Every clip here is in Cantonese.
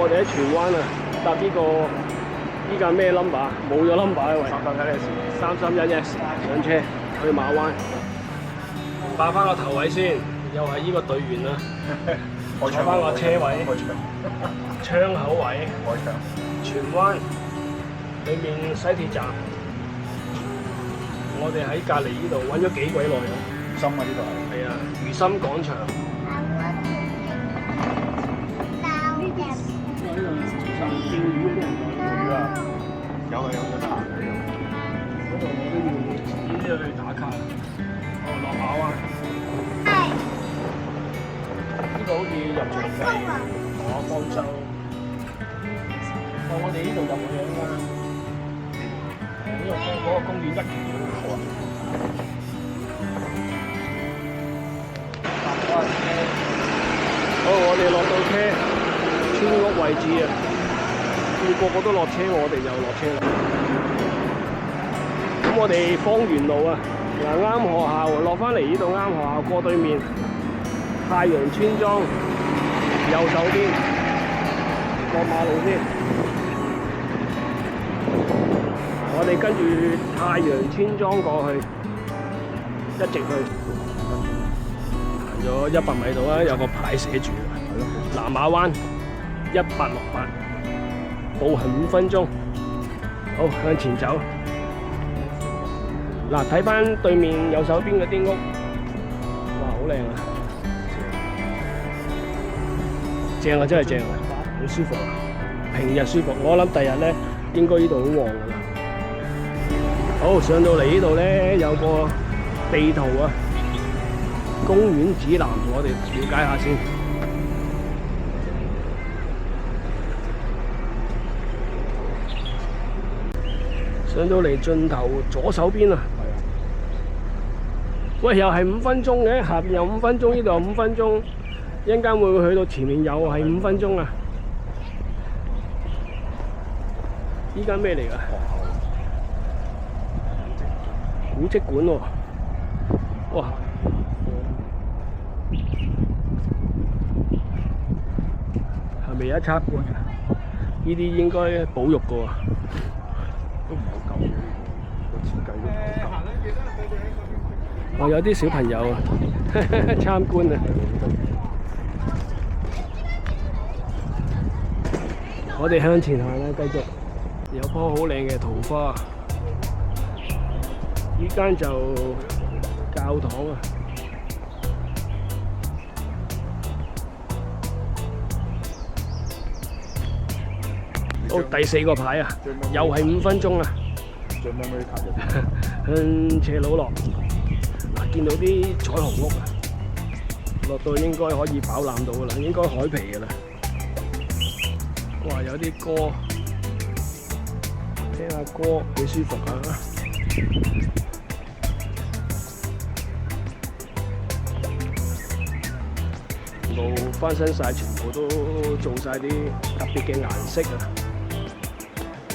我哋喺荃灣啊，搭呢架咩 number？ 冇咗 number 啊喂！331S 上車去馬灣，霸翻個頭位先，又係呢個隊員啦。坐翻個車位，窗口位，荃灣裏面西鐵站。我哋喺隔離呢度揾咗幾鬼耐啊！魚心啊呢度係啊，魚心廣場。釣魚嗰啲人魚啊，有得行嘅呢嗰度我都要遲啲去打卡。落馬灣。呢個好似入場費，方舟。我哋呢度入去啊嘛。呢個公園1期好啊。好，我哋落到車，村屋位置啊，個個都落車，我哋就落車啦。咁我哋芳園路啊，嗱啱學校落翻嚟呢度啱學校過對面太陽村莊右手邊過馬路先。我哋跟住太陽村莊過去，一直去。咗100米度啦，有個牌寫住南馬灣1868，步行5分鐘。好，向前走。嗱，睇翻對面右手邊嗰啲屋，哇，好靚啊！正啊，真係正啊，好舒服啊！平日舒服，我諗第日咧應該呢度好旺㗎啦。好，上到嚟呢度咧有個地圖啊。公園指南，我哋了解下先。上到嚟盡頭左手邊啊！喂，又係5分鐘嘅，下邊有5分鐘，呢度有5分鐘，一陣間會唔會去到前面又係5分鐘啊？依間咩嚟㗎？古蹟館喎！哇！未有參觀啊！呢啲應該保育㗎喎，都唔好舊嘅，個設計都唔好舊。我有啲小朋友啊參觀啊！我哋向前行啦，繼續有棵好靚嘅桃花。呢間就教堂啊！好，第4個牌啊，又係5分鐘啊！最尾嗰啲塔向斜路落，嗱見到啲彩虹屋啊，落到應該可以飽覽到噶啦，應該海皮噶啦。哇，有啲歌，聽下歌幾舒服啊！全部翻新晒，全部都做晒啲特別嘅顏色啊！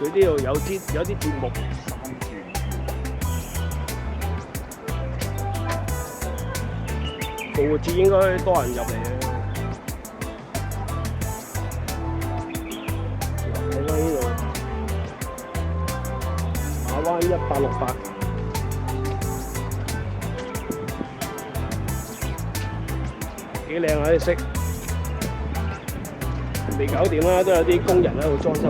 佢呢度有啲節目。復活節應該多人入嚟嘅。睇翻呢度，馬灣1868，幾靚啊啲色，未搞掂啦，都有啲工人喺度裝修。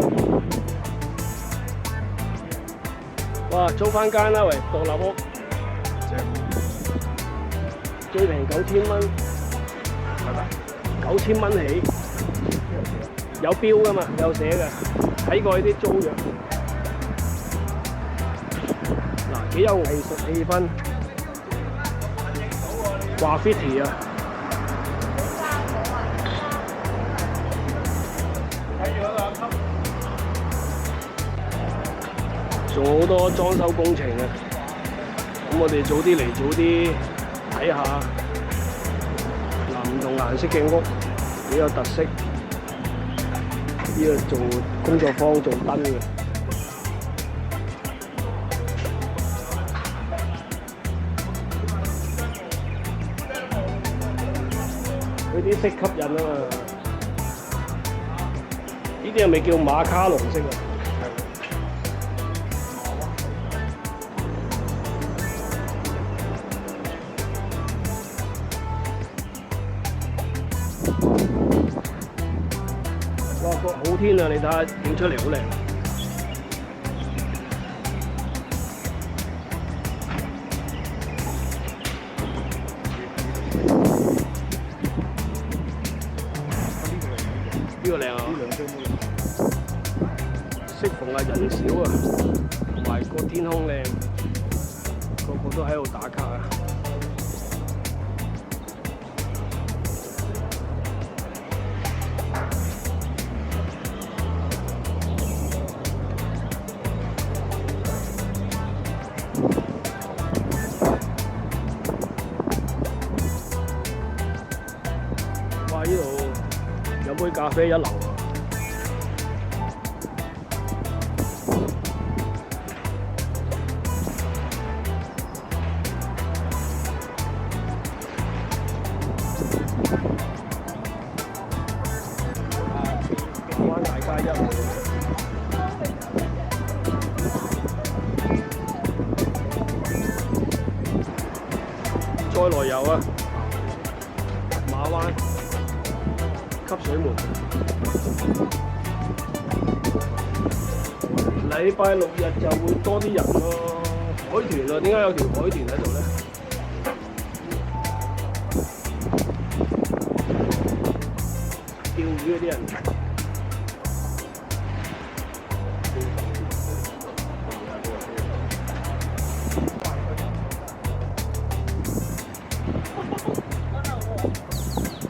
哇，租翻間啦喂，獨立屋。最平9000蚊，9000蚊起，有標㗎嘛，有寫嘅，睇過呢啲租約。嗱，幾有藝術氣氛 ，graffiti 啊！仲好多裝修工程啊！咁我哋早啲嚟，早啲睇下唔同顏色嘅屋，幾有特色。呢個做工作坊做燈嘅，佢啲色吸引啊嘛。啲係咪叫馬卡龍式啊？哇！個好天啊！你睇下影出嚟好靚。呢個靚啊！適逢係人少啊，同埋個天空靚，個個都喺度打卡啊！哇！呢度飲杯咖啡一流啊！馬灣大街一號，再來遊啊！馬灣汲水門，禮拜六日就會多啲人咯。海豚啊，點解有條海豚喺度咧？釣魚嗰啲人。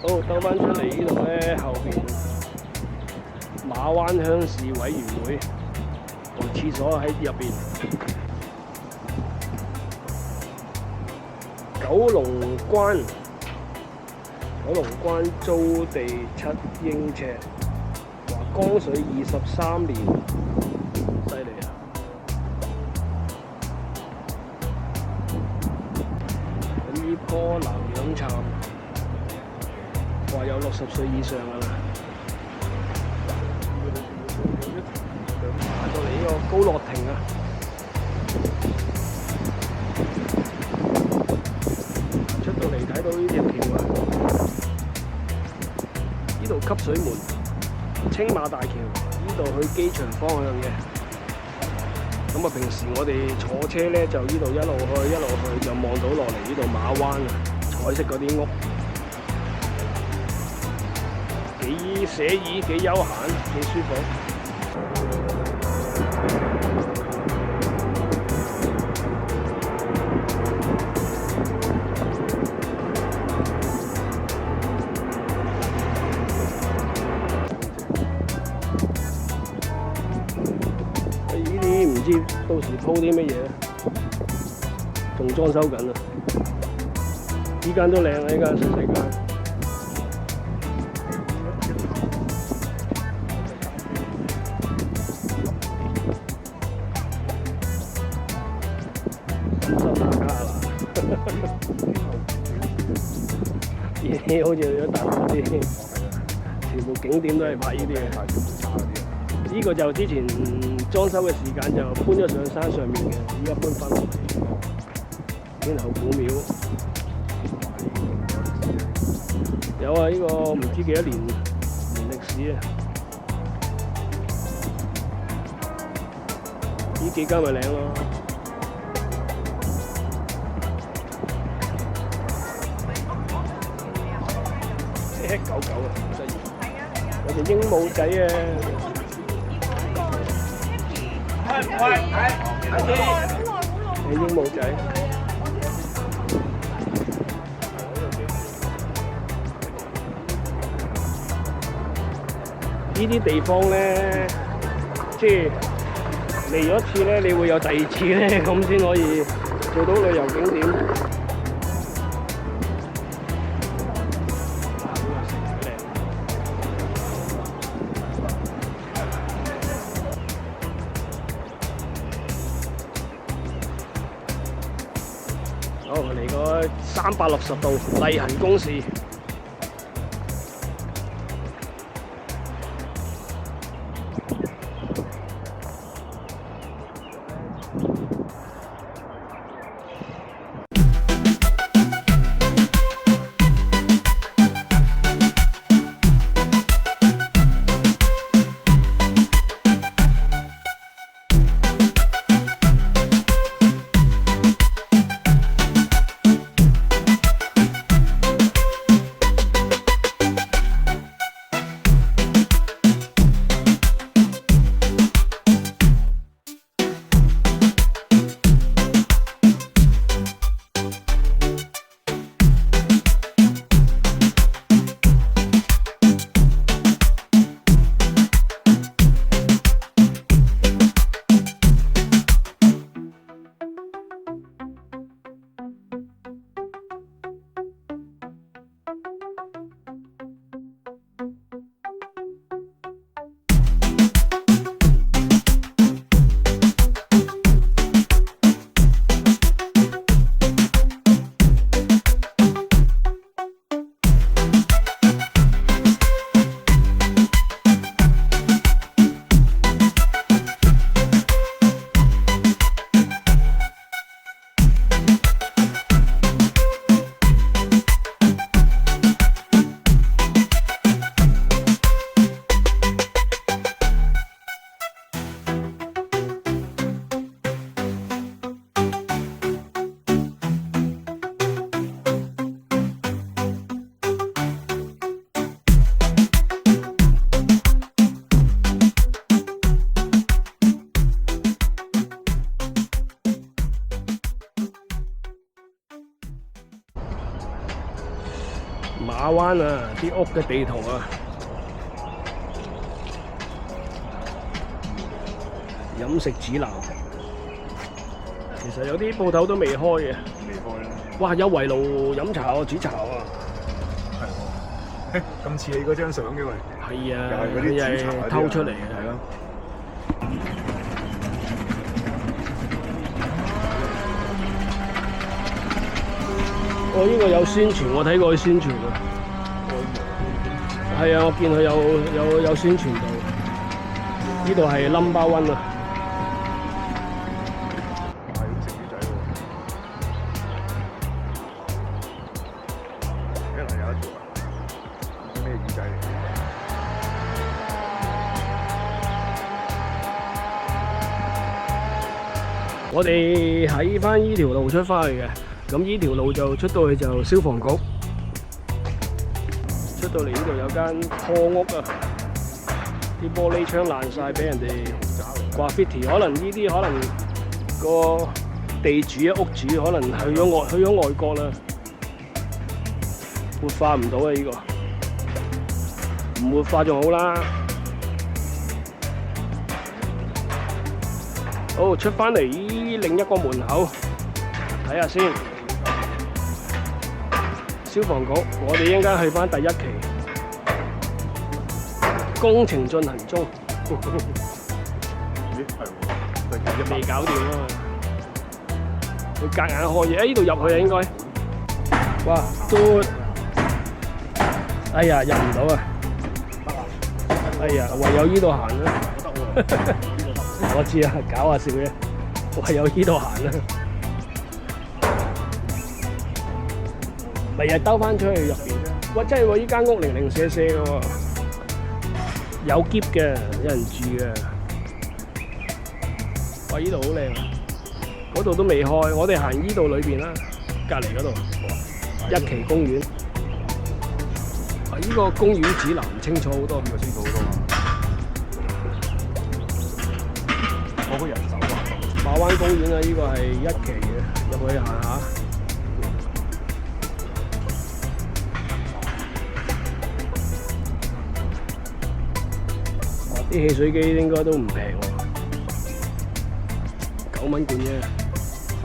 好，兜翻出嚟呢度咧，後邊馬灣鄉事委員會個廁所喺入邊。九龍關租地7英尺，話江水23年，犀利啊！咁呢棵南洋杉話有60歲以上㗎啦。行到嚟呢個高樂亭啊！出到嚟睇到呢條橋啊！呢度汲水門、青馬大橋，呢度去機場方向嘅。咁啊，平時我哋坐車咧就呢度一路去，就望到落嚟呢度馬灣啊，彩色嗰啲屋，幾寫意、幾悠閒、幾舒服。唔知到時鋪啲乜嘢，仲裝修緊啊！呢間都靚啊，呢間細細間。真心打卡啦！咦，好似去咗大陸啲，全部景點都係拍呢啲嘅。呢個就之前裝修嘅時間就搬咗上山上面嘅，依家搬翻落嚟天后古廟。有啊，呢個唔知幾多年歷史啊！呢幾間咪靚咯。X99啊，好得意！有隻鸚鵡仔啊！你鸚鵡仔，呢啲地方咧，即係嚟咗一次咧，你會有第二次咧，咁先可以做到旅遊景點。好，嚟個360度例行公事。馬灣啊，啲屋嘅地圖啊，飲食指南。其實有啲鋪頭都未開嘅。未開啦。哇！有圍爐飲茶喎，煮茶喎。係喎。咁似你嗰張相嘅喂。係啊，又係嗰啲煮茶嗰啲啊偷出嚟嘅。係咯。我呢個有宣傳，我睇過佢宣傳啊。係啊，我見佢有宣傳到。呢度係 Number One 啊。係咁食魚仔喎。一嚟有一條啊，唔知咩魚仔嚟。我哋喺翻依條路出翻去嘅。咁依條路就出到去就消防局，出到嚟呢度有間破屋啊，啲玻璃窗爛晒，俾人哋graffiti，可能呢啲可能個地主啊屋主可能去咗外國啦，活化唔到啊呢個，唔活化仲好啦。好，出翻嚟另一個門口睇下先。消防局，我哋應該去翻第一期，工程進行中。咦係喎，未搞掂啊！佢夾硬開嘢，呢度入去啊應該。哇，都，哎呀入唔到啊！哎呀，唯有呢度行啦。我知啊，搞下笑啫，唯有呢度行啦。咪日兜翻出去入邊，哇！真係喎，依間屋零零舍舍嘅喎，有篋嘅，有人住嘅。哇！依度好靚，嗰度都未開，我哋行依度裏邊啦，隔離嗰度一期公園。啊！依個公園指南清楚好多，呢個清楚好多啊！我個人手啊！馬灣公園啊，依個係一期嘅，入去行下。啲汽水機應該都唔平喎，9蚊罐啫，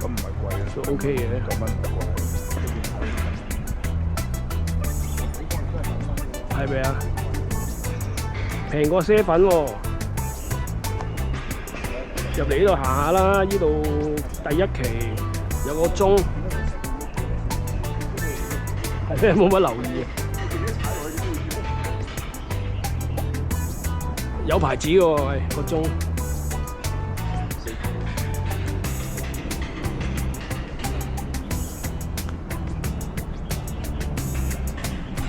咁唔係貴啊，都 OK 嘅。9蚊唔貴。係咪啊？平過7粉喎。入嚟呢度行下啦，呢度第一期有個鐘，係咩冇乜留意。有牌子嘅喎，喂個鐘。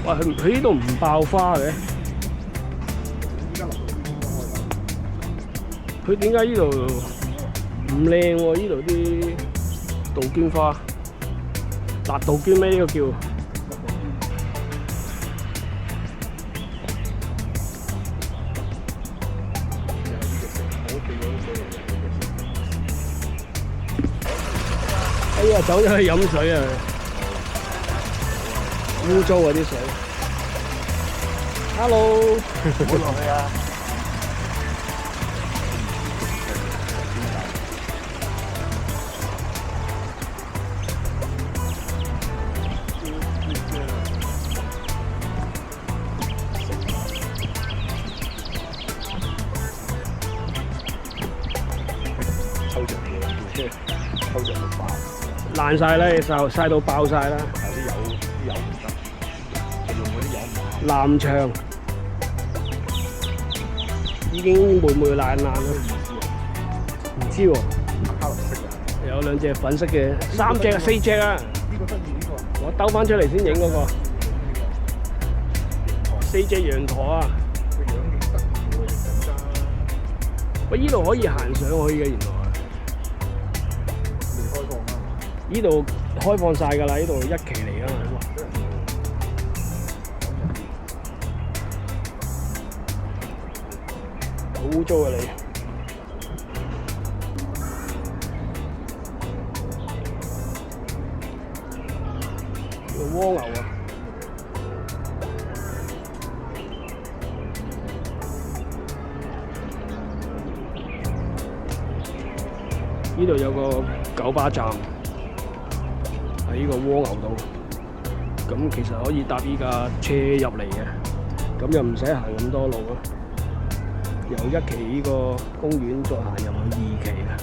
哇！佢呢度唔爆花嘅，佢點解呢度唔靚喎？呢度啲杜鵑花，辣杜鵑咩？呢個叫？哎呀，走咗去飲水啊！污糟啊啲水。Hello， 唔好落去啊！抽着嘢，抽着到爆，爛晒啦，曬到爆晒啦。但係啲油唔得，用嗰啲油唔啱。南牆已經霉爛啦，唔知喎。卡林色嘅，有兩隻粉色嘅，3隻4隻啊！呢個得意呢個。我兜翻出嚟先影嗰個4隻羊駝啊！個樣幾得意喎，更加喂，依度可以行上去嘅，原來未開放啊！依度開放晒㗎啦，依度一期嚟㗎嘛。好污糟啊你！個蝸牛啊！呢度有個九巴站喺呢個蝸牛度，咁其實可以搭呢架車入嚟嘅，咁又唔使行咁多路咯。由1期呢個公園再行入去2期啊！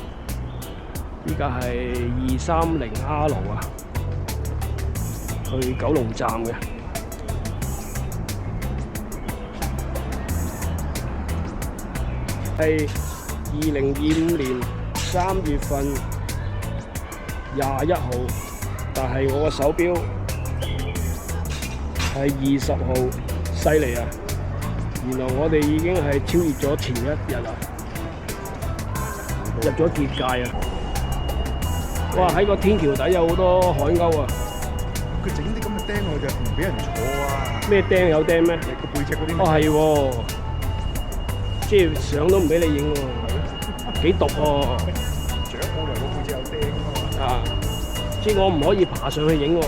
依家係230R 路啊，去九龍站嘅。係2025年3月份21號，但係我個手錶係20號，犀利啊！原來我哋已經係超越咗前一日啦，入咗結界啊！哇！喺個天橋底有好多海鷗啊！佢整啲咁嘅釘我就唔俾人坐啊！咩釘有釘咩？個背脊嗰啲。哦係喎，即係相都唔俾你影喎，幾毒喎！長我嚟個背脊有釘啊！啊！即係我唔可以爬上去影喎，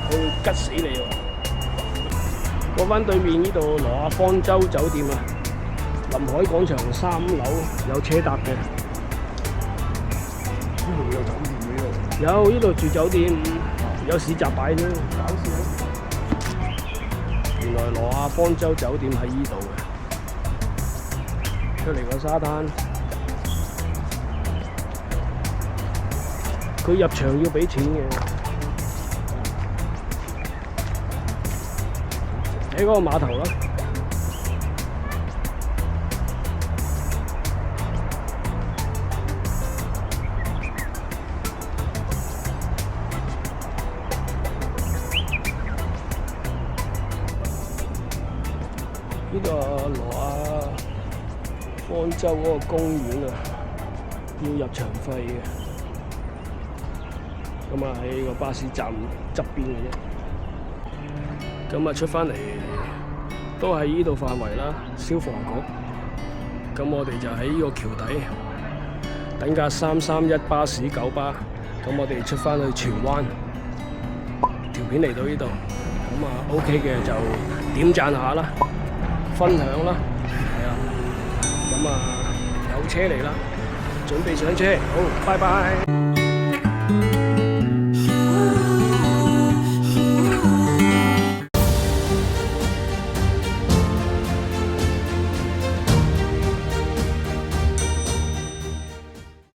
佢會吉死你喎！過翻對面呢度羅亞方舟酒店啊，臨海廣場3樓有車搭嘅。呢度有酒店嘅呢度。有呢度住酒店，有市集擺添。搞笑！原來羅亞方舟酒店喺呢度嘅，出嚟個沙灘。佢入場要俾錢嘅。喺嗰個碼頭啦。呢個羅亞方舟嗰個公園啊，要入場費嘅。咁啊喺個巴士站側邊嘅啫。咁啊出返嚟都係呢度範圍啦，消防局。咁我哋就喺呢個橋底等架331巴士9巴。咁我哋出返去荃灣。條片嚟到呢度，咁啊 OK 嘅就點讚下啦，分享啦，係啊。咁啊有車嚟啦，準備上車，好，拜拜。